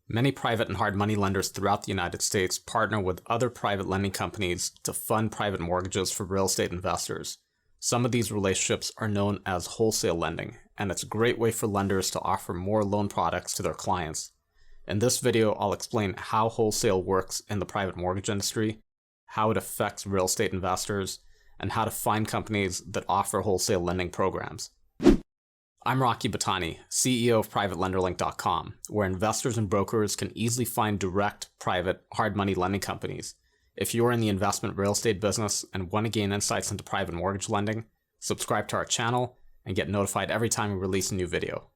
Many private and hard money lenders throughout the United States partner with other private lending companies to fund private mortgages for real estate investors. Some of these relationships are known as wholesale lending, and it's a great way for lenders to offer more loan products to their clients. In this video, I'll explain how wholesale works in the private mortgage industry, how it affects real estate investors, and how to find companies that offer wholesale lending programs. I'm Butani, CEO of PrivateLenderLink.com, where investors and brokers can easily find direct, private, hard money lending companies. If you're in the investment real estate business and want to gain insights into private mortgage lending, subscribe to our channel and get notified every time we release a new video.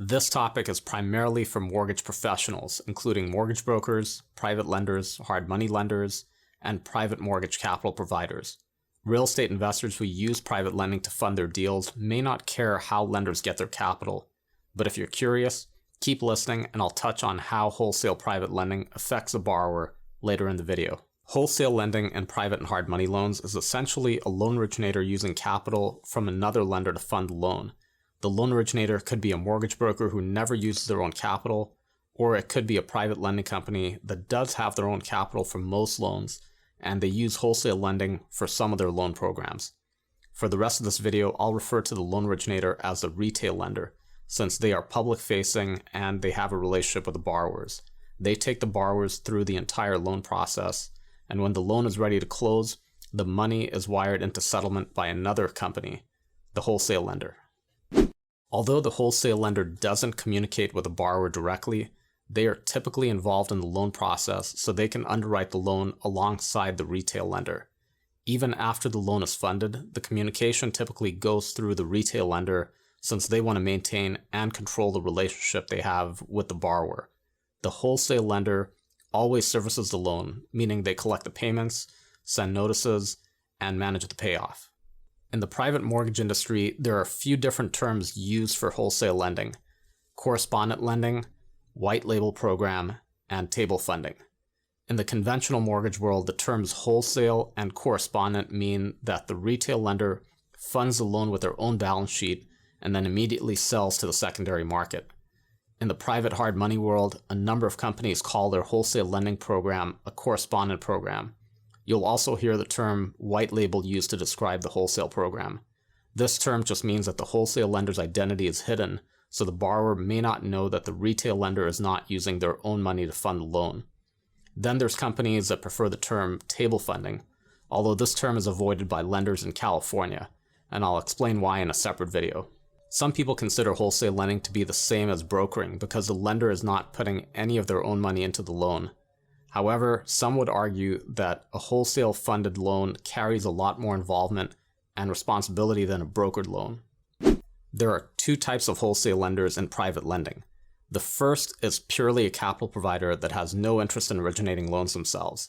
This topic is primarily for mortgage professionals, including mortgage brokers, private lenders, hard money lenders, and private mortgage capital providers. Real estate investors who use private lending to fund their deals may not care how lenders get their capital, but if you're curious, keep listening and I'll touch on how wholesale private lending affects a borrower later in the video. Wholesale lending in private and hard money loans is essentially a loan originator using capital from another lender to fund the loan. The loan originator could be a mortgage broker who never uses their own capital, or it could be a private lending company that does have their own capital for most loans, and they use wholesale lending for some of their loan programs. For the rest of this video, I'll refer to the loan originator as a retail lender, since they are public-facing and they have a relationship with the borrowers. They take the borrowers through the entire loan process, and when the loan is ready to close, the money is wired into settlement by another company, the wholesale lender. Although the wholesale lender doesn't communicate with the borrower directly, they are typically involved in the loan process so they can underwrite the loan alongside the retail lender. Even after the loan is funded, the communication typically goes through the retail lender since they want to maintain and control the relationship they have with the borrower. The wholesale lender always services the loan, meaning they collect the payments, send notices, and manage the payoff. In the private mortgage industry, there are a few different terms used for wholesale lending: correspondent lending, white label program, and table funding. In the conventional mortgage world, the terms wholesale and correspondent mean that the retail lender funds the loan with their own balance sheet and then immediately sells to the secondary market. In the private hard money world, a number of companies call their wholesale lending program a correspondent program. You'll also hear the term white label used to describe the wholesale program. This term just means that the wholesale lender's identity is hidden, so the borrower may not know that the retail lender is not using their own money to fund the loan. Then there's companies that prefer the term table funding, although this term is avoided by lenders in California, and I'll explain why in a separate video. Some people consider wholesale lending to be the same as brokering because the lender is not putting any of their own money into the loan. However, some would argue that a wholesale funded loan carries a lot more involvement and responsibility than a brokered loan. There are two types of wholesale lenders in private lending. The first is purely a capital provider that has no interest in originating loans themselves.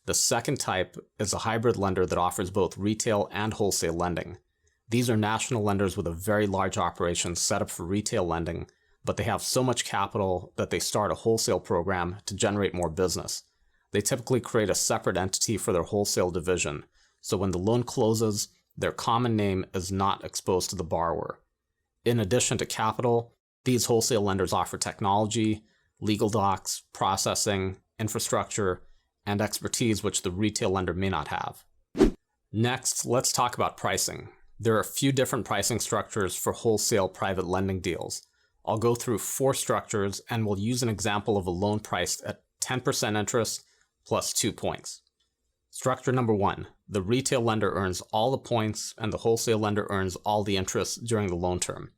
The second type is a hybrid lender that offers both retail and wholesale lending. These are national lenders with a very large operation set up for retail lending, but they have so much capital that they start a wholesale program to generate more business. They typically create a separate entity for their wholesale division, so when the loan closes, their common name is not exposed to the borrower. In addition to capital, these wholesale lenders offer technology, legal docs, processing, infrastructure, and expertise which the retail lender may not have. Next, let's talk about pricing. There are a few different pricing structures for wholesale private lending deals. I'll go through 4 structures and we'll use an example of a loan priced at 10% interest plus 2 points. Structure number 1, the retail lender earns all the points and the wholesale lender earns all the interest during the loan term.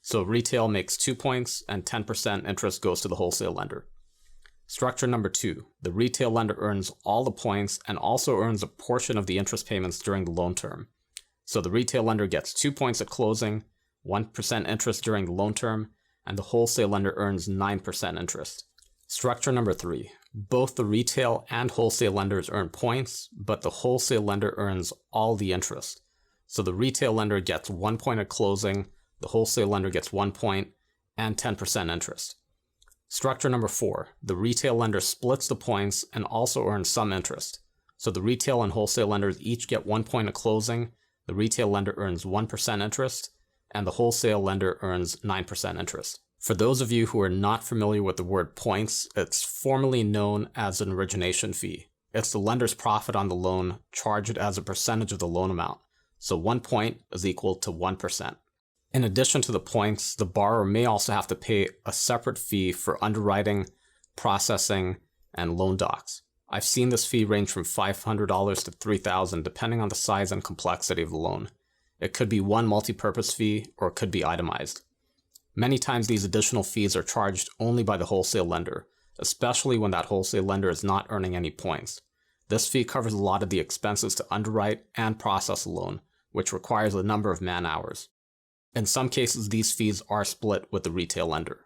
So retail makes 2 points and 10% interest goes to the wholesale lender. Structure number 2, the retail lender earns all the points and also earns a portion of the interest payments during the loan term. So the retail lender gets 2 points at closing, 1% interest during the loan term, and the wholesale lender earns 9% interest. Structure number 3, both the retail and wholesale lenders earn points, but the wholesale lender earns all the interest. So the retail lender gets 1 point at closing, the wholesale lender gets 1 point, and 10% interest. Structure number 4, the retail lender splits the points and also earns some interest. So the retail and wholesale lenders each get 1 point at closing, the retail lender earns 1% interest, and the wholesale lender earns 9% interest. For those of you who are not familiar with the word points, it's formally known as an origination fee. It's the lender's profit on the loan charged as a percentage of the loan amount. So 1 point is equal to 1%. In addition to the points, the borrower may also have to pay a separate fee for underwriting, processing, and loan docs. I've seen this fee range from $500 to $3,000 depending on the size and complexity of the loan. It could be one multi-purpose fee or it could be itemized. Many times these additional fees are charged only by the wholesale lender, especially when that wholesale lender is not earning any points. This fee covers a lot of the expenses to underwrite and process a loan, which requires a number of man-hours. In some cases, these fees are split with the retail lender.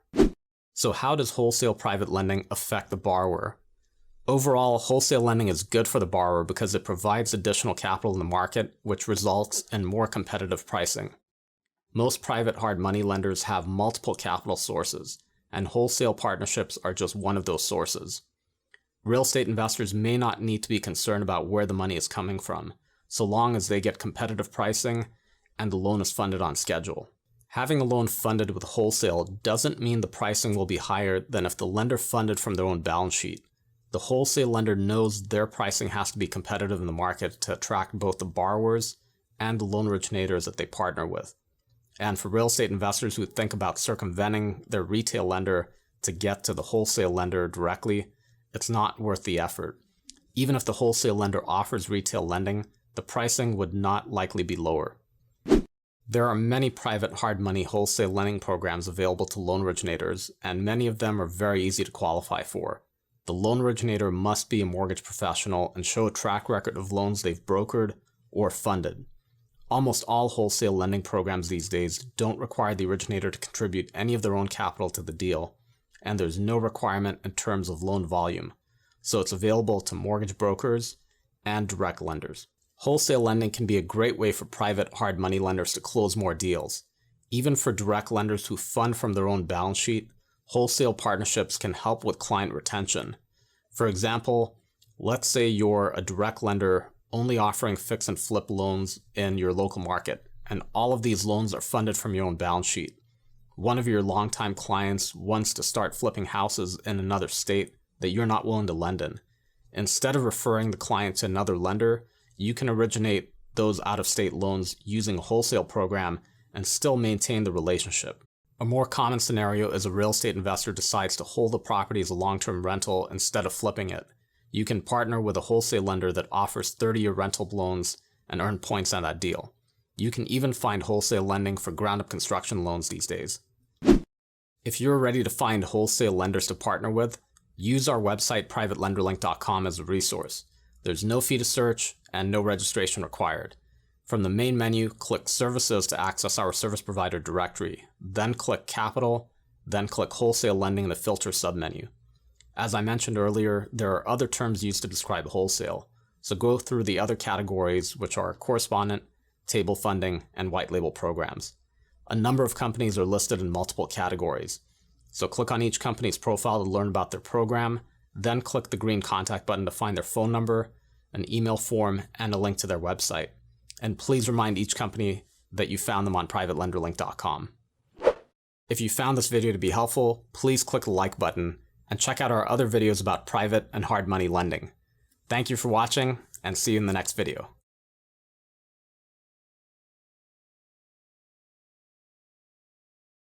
So how does wholesale private lending affect the borrower? Overall, wholesale lending is good for the borrower because it provides additional capital in the market, which results in more competitive pricing. Most private hard money lenders have multiple capital sources, and wholesale partnerships are just one of those sources. Real estate investors may not need to be concerned about where the money is coming from, so long as they get competitive pricing and the loan is funded on schedule. Having a loan funded with wholesale doesn't mean the pricing will be higher than if the lender funded from their own balance sheet. The wholesale lender knows their pricing has to be competitive in the market to attract both the borrowers and the loan originators that they partner with. And for real estate investors who think about circumventing their retail lender to get to the wholesale lender directly, it's not worth the effort. Even if the wholesale lender offers retail lending, the pricing would not likely be lower. There are many private hard money wholesale lending programs available to loan originators, and many of them are very easy to qualify for. The loan originator must be a mortgage professional and show a track record of loans they've brokered or funded. Almost all wholesale lending programs these days don't require the originator to contribute any of their own capital to the deal, and there's no requirement in terms of loan volume, so it's available to mortgage brokers and direct lenders. Wholesale lending can be a great way for private hard money lenders to close more deals. Even for direct lenders who fund from their own balance sheet, wholesale partnerships can help with client retention. For example, let's say you're a direct lender only offering fix and flip loans in your local market, and all of these loans are funded from your own balance sheet. One of your longtime clients wants to start flipping houses in another state that you're not willing to lend in. Instead of referring the client to another lender, you can originate those out-of-state loans using a wholesale program and still maintain the relationship. A more common scenario is a real estate investor decides to hold the property as a long-term rental instead of flipping it. You can partner with a wholesale lender that offers 30-year rental loans and earn points on that deal. You can even find wholesale lending for ground-up construction loans these days. If you're ready to find wholesale lenders to partner with, use our website privatelenderlink.com as a resource. There's no fee to search and no registration required. From the main menu, click Services to access our service provider directory, then click Capital, then click Wholesale Lending in the Filter submenu. As I mentioned earlier, there are other terms used to describe wholesale, so go through the other categories, which are correspondent, table funding, and white label programs. A number of companies are listed in multiple categories, so click on each company's profile to learn about their program, then click the green contact button to find their phone number, an email form, and a link to their website. And please remind each company that you found them on privatelenderlink.com. If you found this video to be helpful, please click the like button and check out our other videos about private and hard money lending. Thank you for watching, and see you in the next video.